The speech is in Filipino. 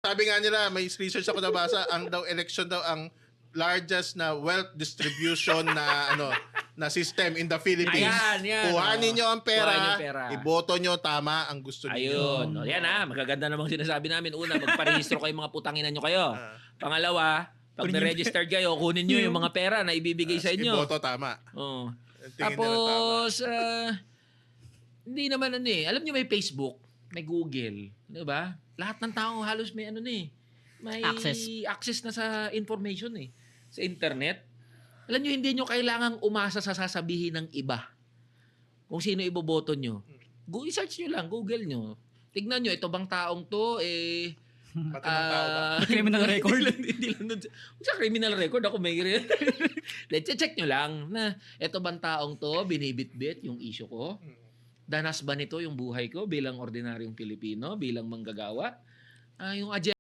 sabi nga nila, may research ako nabasa, ang daw election daw ang largest na wealth distribution na na system in the Philippines. Ayan. Kuhanin nyo ang Kuhanin pera, yung pera. iboto nyo tama ang gusto ninyo. Ayun. O, yan magaganda namang sinasabi namin. Una, magparehistro kayo mga putanginan nyo kayo. Pangalawa, pag na-registered kayo, kunin nyo yung mga pera na ibibigay sa inyo. Iboto tama. Oh. Tingin nila Tapos, hindi naman alam nyo may Facebook, may Google, di ba? Lahat ng tao halos may may access na sa information sa internet. Alam nyo, hindi nyo kailangang umasa sa sasabihin ng iba kung sino iboboto nyo. I-search nyo lang, Google nyo. Tignan nyo, ito bang taong to, Pati ng tao ba? Criminal record. Hindi lang nun. Sa criminal record, ako may check nyo lang na ito bang taong to, binibitbit yung issue ko. Danas ba nito yung buhay ko bilang ordinaryong Pilipino, bilang manggagawa? Yung agenda